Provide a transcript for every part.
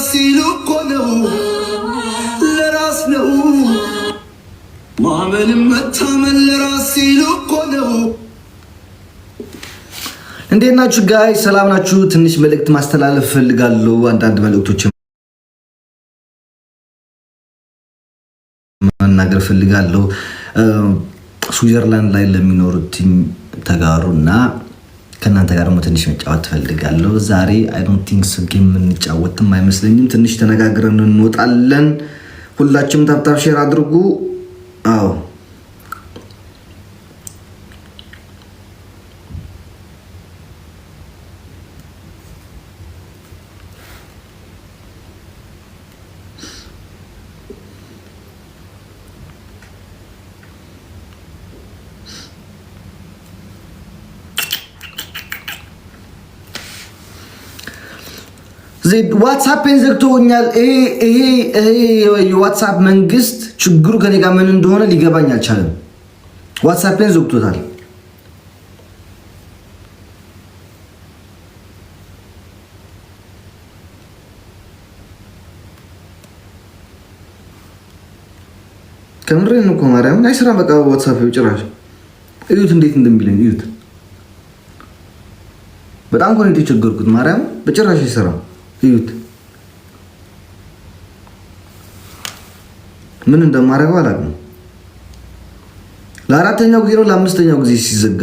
ሲሉ እኮ ነው ለራስ ነው ማመንም መታመን ለራስ ሲሉ እኮ ነው። እንዴት ናችሁ ጋይ? ሰላም ናችሁ? ትንሽ መልእክት ማስተላለፍ ፈልጋለሁ። አንዳንድ መልእክቶች መናገር ፈልጋለሁ። ስዊዘርላንድ ላይ ለሚኖሩት ተጋሩና ከእናንተ ጋር ደግሞ ትንሽ መጫወት ፈልጋለሁ። ዛሬ አይ ዶንት ቲንክ ሶ ጌም የምንጫወትም አይመስለኝም። ትንሽ ተነጋግረን እንወጣለን። ሁላችሁም ታፕታፕ ሼር አድርጉ። አዎ ዋትስአፕን ዘግቶኛል። ይሄ የዋትስአፕ መንግስት ችግሩ ከኔ ጋር ምን እንደሆነ ሊገባኝ አልቻለም። ዋትስአፕን ዘግቶታል። ከምሬን እኮ ማርያምን አይሰራም። በቃ ዋትስአፕ ጭራሽ እዩት፣ እንዴት እንደሚለኝ እዩት። በጣም እኮ ነው የተቸገርኩት። ማርያም በጭራሽ አይሰራም። እዩት ምን እንደማደርገው አላውቅም። ለአራተኛው ጊዜ ነው ለአምስተኛው ጊዜ ሲዘጋ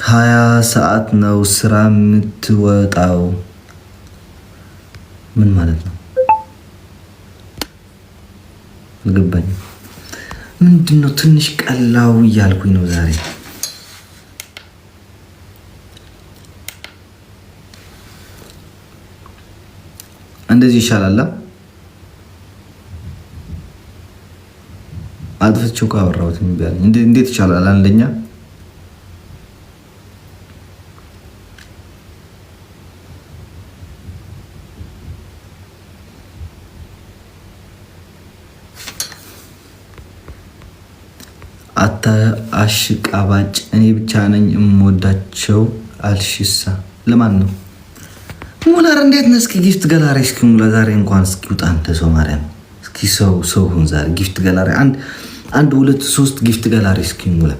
20 ሰዓት ነው ስራ የምትወጣው። ምን ማለት ነው አልገባኝም። ምንድነው ትንሽ ቀላው እያልኩኝ ነው ዛሬ። እንደዚህ ይሻላል። አጥፍቼው ካወራሁት እንዴ እንዴት ይቻላል? አንደኛ አሽቃባጭ እኔ ብቻ ነኝ እምወዳቸው አልሽሳ። ለማን ነው ሙላር? እንዴት ነው? እስኪ ጊፍት ገላሪ እስኪ ሙላ ዛሬ እንኳን እስኪ ውጣ አንተ ሰው ማርያም። እስኪ ሰው ሁን ዛሬ ጊፍት ገላሪ አንድ ሁለት ሶስት ጊፍት ገላሪ እስኪ ሙላ።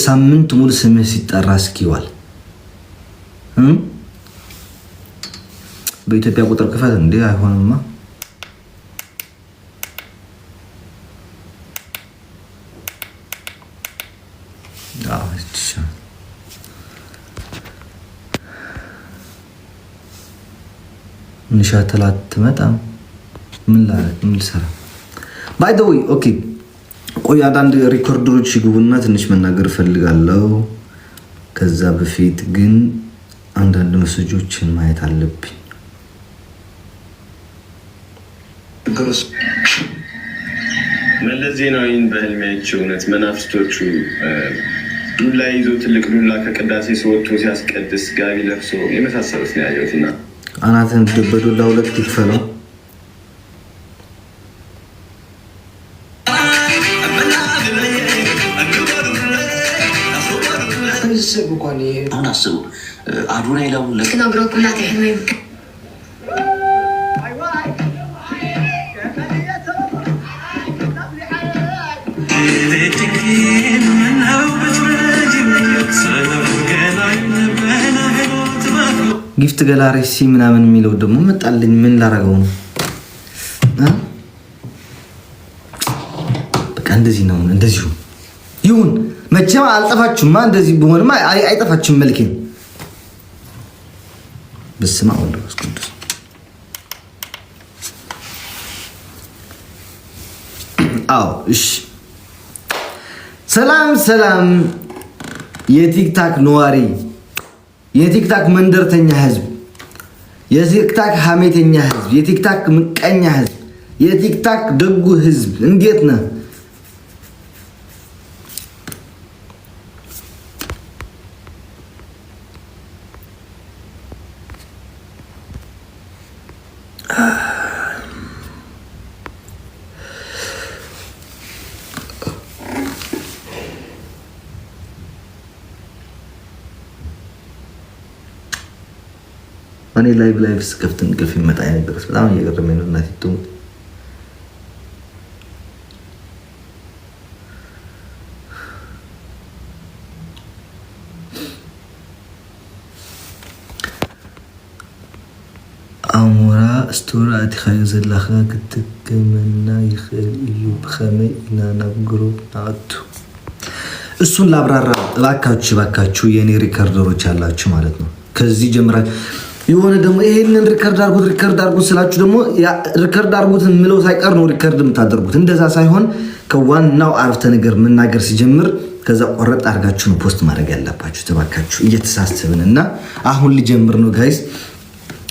ሳምንት ሙሉ ስምህ ሲጠራ እስኪ ዋል። በኢትዮጵያ ቁጥር ክፈት እንዴ? አይሆንማ። ንሻተላት ትመጣም ምን ልሰራ? ባይ ዘ ዌይ ኦኬ፣ ቆይ አንዳንድ ሪኮርደሮች ይግቡና ትንሽ መናገር እፈልጋለሁ። ከዛ በፊት ግን አንዳንድ መሰጆችን ማየት አለብኝ። መለስ ዜናዊን በህልሜ አይቼው እውነት መናፍስቶቹ ዱላ ይዞ ትልቅ ዱላ ከቅዳሴ ሲወጡ ሲያስቀድስ ጋቢ ለብሶ የመሳሰሉት ነው ያየሁትና አናትን ደበዱላ ሁለት ይክፈለው። አሁን አስቡ አዶናይ ለው ጊፍት ገላሪ ሲ ምናምን የሚለው ደግሞ መጣልኝ። ምን ላረገው ነው? በቃ እንደዚህ ነው። እንደዚሁ ይሁን። መቼም አልጠፋችሁማ። እንደዚህ ቢሆንማ አይጠፋችሁም። መልኬን በስመ አብ ወወልድ ወመንፈስ ቅዱስ። አዎ እሺ። ሰላም የቲክታክ ነዋሪ፣ የቲክታክ መንደርተኛ ህዝብ፣ የቲክታክ ሀሜተኛ ህዝብ፣ የቲክታክ ምቀኛ ህዝብ፣ የቲክታክ ደጉ ህዝብ እንዴት ነህ? እኔ ላይቭ ስከፍት እንቅልፍ ይመጣ ነበር። በጣም እየገረመኝ ነው እናቴ ትሙት። አሞራ ስቶሪ አትኻዩ ዘለኻ ክትከመና ይኽእል እዩ ብኸመይ ኢና ናብ ግሩፕ ናቱ። እሱን ላብራራ እባካችሁ የኔ ሪከርደሮች ያላችሁ ማለት ነው። ከዚህ ጀምራችሁ የሆነ ደግሞ ይሄንን ሪከርድ አድርጉት ስላችሁ ደግሞ ሪከርድ አድርጉት ምለው ሳይቀር ነው ሪከርድ የምታደርጉት። እንደዛ ሳይሆን ከዋናው አረፍተ ነገር መናገር ሲጀምር ከዛ ቆረጥ አድርጋችሁ ነው ፖስት ማድረግ ያለባችሁ። ተባካችሁ እየተሳሰብን እና አሁን ሊጀምር ነው ጋይስ።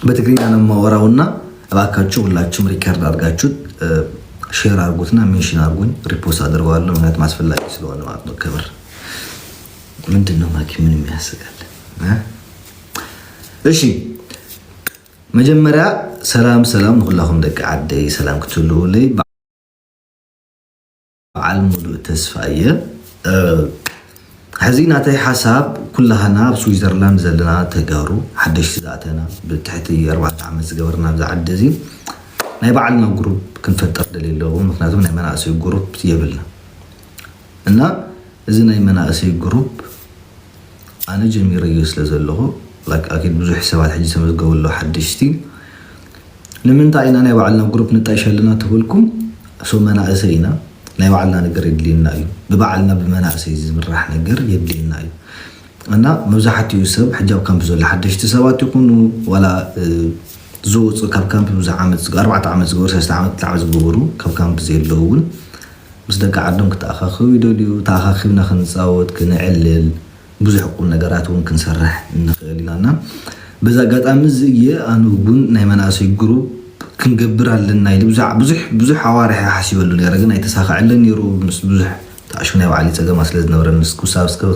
በትግርኛ ነው የማወራውና እባካችሁ ሁላችሁም ሪከርድ አድርጋችሁ ሼር አድርጉትና ሜንሽን አድርጉኝ፣ ሪፖስት አድርገዋለሁ። ምክንያቱም አስፈላጊ ስለሆነ ማለት ነው። ክብር ምንድነው ማኪ ምን የሚያስጋል? እሺ መጀመሪያ ሰላም ሁላሁም ደቂ ዓደይ ሰላም ክትልውልይ በዓል ሙሉእ ተስፋየ ሕዚ ናተይ ሓሳብ ኩላህና ኣብ ስዊዘርላንድ ዘለና ተጋሩ ሓደሽቲ ዝኣተና ብትሕቲ 4 ዓመት ዝገበርና ብዛ ዓዲ እዚ ናይ ባዕልና ግሩፕ ክንፈጠር ደልዩ ኣለዎ። ምክንያቱም ናይ መናእሰይ ግሩፕ የብልና እና እዚ ናይ መናእሰይ ግሩፕ ኣነ ጀሚረዮ ስለ ዘለኹ ኣኪድ ብዙሕ ሰባት ሕጂ ተመዝገበሎ ሓደሽቲ ንምንታይ ኢና ናይ ባዕልና ግሩፕ ንጣይሸልና ትብልኩም ሶ መናእሰይ ኢና ናይ ባዕልና ነገር የድልየና እዩ። ብባዕልና ብመናእሰይ ዝምራሕ ነገር የድልየና እዩ እና መብዛሕትኡ ሰብ ሕጂ ኣብ ካምፕ ዘሎ ሓደሽቲ ሰባት ይኹኑ ዋላ ዝወፁ ካብ ካምፕ ብዙሕ ዓመት 4 ዓመት ዝገበሩ 3 ዓመት ዝገበሩ ካብ ካምፕ ዘየለው እውን ምስ ደቂ ዓዶም ክተኣኻኽቡ ይደልዩ። ተኣኻኺብና ክንፃወት ክንዕልል ብዙሕ ቁም ነገራት እውን ክንሰርሕ ንኽእል ኢናና በዛ ኣጋጣሚ እዚ እየ ኣነ እውን ናይ መናእሰይ ግሩፕ ክንገብር ኣለና ኢሉ ብዙሕ ኣዋርሒ ሓሲበሉ ነይረ፣ ግን ኣይተሳኽዐለን ነይሩ። ምስ ብዙሕ ተኣሹ ናይ ባዕሊ ፀገማ ስለ ዝነበረ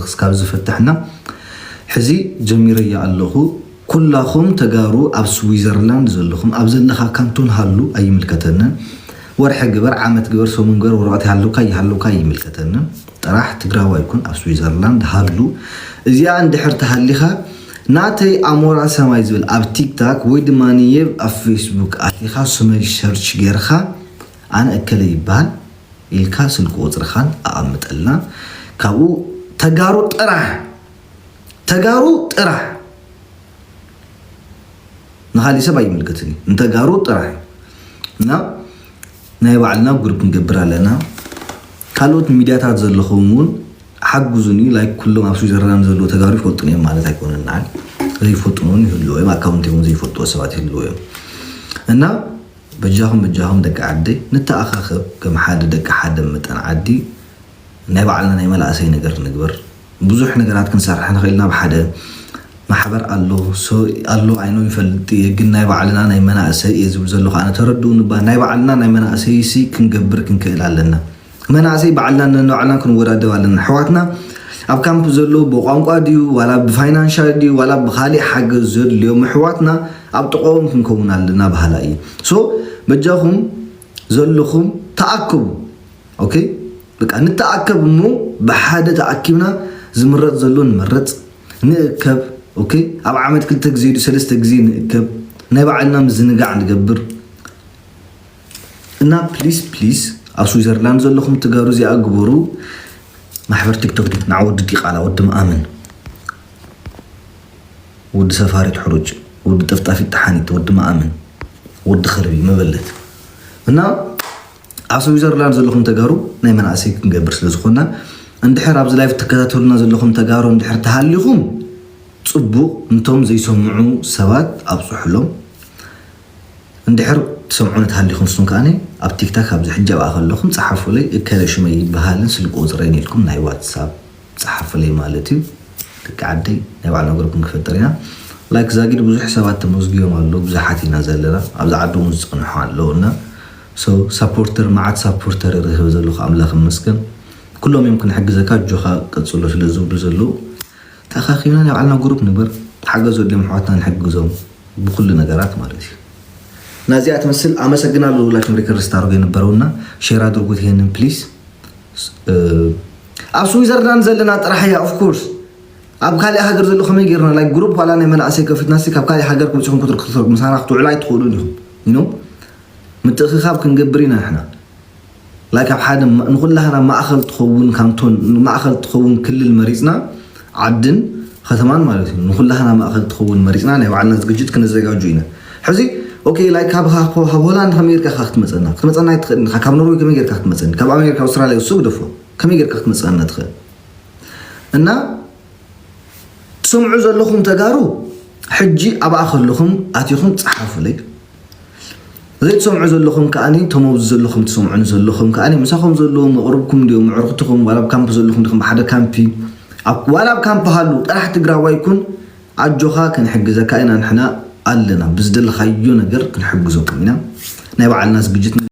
ክሳብ ዝፈትሕና ሕዚ ጀሚረያ ኣለኹ። ኩላኹም ተጋሩ ኣብ ስዊዘርላንድ ዘለኹም ኣብ ዘለኻ ካንቶን ሃሉ ኣይምልከተንን። ወርሒ ግበር ዓመት ግበር ሰሙን ግበር ወረቐት ይሃለውካ ይምልከተንን። ጥራሕ ትግራዋ ይኩን ኣብ ስዊዘርላንድ ሃሉ እዚኣ እንድሕር ተሃሊኻ ናተይ ኣሞራ ሰማይ ዝብል ኣብ ቲክታክ ወይ ድማ ንየብ ኣብ ፌስቡክ ኣቲኻ ስመይ ሰርች ጌርካ ኣነ እከለ ይበሃል ኢልካ ስልክ ቁፅርኻን ኣቐምጠልና ካብኡ ተጋሩ ጥራሕ ንኻሊእ ሰብ ኣይምልከትን እንተጋሩ ጥራሕ እና ናይ ባዕልና ግሩፕ ንገብር ኣለና። ካልኦት ሚድያታት ዘለኹም እውን ሓጉዙኒ ላይ ኩሎም ኣብ ስዊዘርላንድ ዘለዎ ተጋሩ ይፈልጡን እዮም ማለት ኣይኮነን። ንዓል ዘይፈልጡን እውን ይህልዎ እዮም፣ ኣካውንቲ እውን ዘይፈልጥዎ ሰባት ይህልዎ እዮም እና በጃኹም ደቂ ዓደይ ንተኣኻኽብ ከም ሓደ ደቂ ሓደ መጠን ዓዲ ናይ ባዕልና ናይ መላእሰይ ነገር ንግበር። ብዙሕ ነገራት ክንሰርሕ ንኽእልና ብሓደ ማሕበር ኣሎ ዓይኖ ይፈልጥ እየ፣ ግን ናይ ባዕልና ናይ መናእሰይ እየ ዝብል ዘለኹ ኣነ ተረድኡ ንባል ናይ ባዕልና ናይ መናእሰይ ክንገብር ክንክእል ኣለና። መናእሰይ ባዕልና ነባዕልና ክንወዳደብ ኣለና። ኣሕዋትና ኣብ ካምፕ ዘለዉ ብቋንቋ ድዩ ዋላ ብፋይናንሻል ድዩ ዋላ ብካሊእ ሓገዝ ዘድልዮም ኣሕዋትና ኣብ ጥቆም ክንከውን ኣለና ባህላ እዩ። ሶ በጃኹም ዘለኹም ተኣከቡ። ኦኬ በቃ ንተኣከብ እሞ ብሓደ ተኣኪብና ዝምረፅ ዘሎ ንመረፅ ንእከብ። ኦኬ ኣብ ዓመት 2 ግዜ 3 ግዜ ንእከብ ናይ ባዕልና ምዝንጋዕ ንገብር እና ፕሊዝ ኣብ ስዊዘርላንድ ዘለኹም ትጋሩ እዚኣ ግበሩ። ማሕበር ቲክቶክ ንዓ ወዲ ዲቃላ ወዲ መኣምን ወዲ ሰፋሪት ሕሩጭ ወዲ ጠፍጣፊት ተሓኒት ወዲ መኣምን ወዲ ኸርቢ መበለት እና ኣብ ስዊዘርላንድ ዘለኹም ተጋሩ ናይ መናእሰይ ክንገብር ስለዝኾና እንድሕር ኣብዚ ላይፍ ተከታተሉና ዘለኹም ተጋሩ እንድሕር ተሃሊኹም ፅቡቕ እንቶም ዘይሰምዑ ሰባት ኣብፅሑሎም እንድሕር ትሰምዑን ተሃሊኹም ንስኩም ከኣነ ኣብ ቲክታክ ኣብዚ ሕጃብ ከለኹም ፀሓፉለይ እከለ ሽመይ ይበሃልን ስልክ ቁፅረይ ኢልኩም ናይ ዋትሳፕ ፀሓፉለይ ማለት እዩ። ደቂ ዓደይ ናይ ባዕልና ግሩፕ ክንክፈጥር ኢና። ላይክ ዛጊድ ብዙሕ ሰባት ተመዝጊቦም ኣሎ፣ ብዙሓት ኢና ዘለና ኣብዚ ዓዲ እውን ዝፅንሑ ኣለውና። ሳፖርተር መዓት ሳፖርተር ይረክብ ዘለኹ ኣምላኽ ይመስገን። ኩሎም እዮም ክንሕግዘካ ጆኻ ቀፅሎ ስለ ዝብሉ ዘለዉ ተኣኻኺብና ናይ ባዕልና ግሩፕ ንግበር። ሓገዝ ዘድልዮም ኣሕዋትና ንሕግዞም ብኩሉ ነገራት ማለት እዩ። ናዚኣ ትመስል ኣመሰግናለሁ። ሁላችሁም ሪከርድ ስታደርጉ የነበረውና ሼር አድርጉት ይሄንን ፕሊዝ። ኣብ ስዊዘርላንድ ዘለና ጥራሕ እያ ኦፍኮርስ أبكالي هاجر زلوا خمين جيرنا لايك جروب ولا أنا من أسيك في ناسك أبكالي هاجر كم تكون كتر مثلا أختو علاي تقولونهم ينو متأخر كنجبرينا إحنا لايك أبحد نقول لها أنا ما أخذ تخون كانتون ما أخذ تخون كل المريضنا عدن ختمان مالتي نقول لها أنا ما أخذ تخون مريضنا أنا وعلى ناس جديد كنا زي جوجينا حزي أوكي لايك هبها هولان خمير كخت مثلا كم نروي كمير كخت مثلا كم أمريكا أستراليا والسوق دفو كمير كخت مثلا ندخل إن سمعوا زلهم تجارو حجي أبى أخذ لهم أتيهم تصحفوا لي زي تسمعوا زلهم كأني تموز زلهم تسمعون زلهم كأني مساهم زلهم قربكم اليوم عرفتهم ولا بكامب زلهم دخل بحدا كامبي ولا بكامب هالو راح تقرأ ويكون عجوها كان حق زكاينا نحنا قالنا بزدل خيو نقر كان حق زوكمنا نبع الناس بجتنا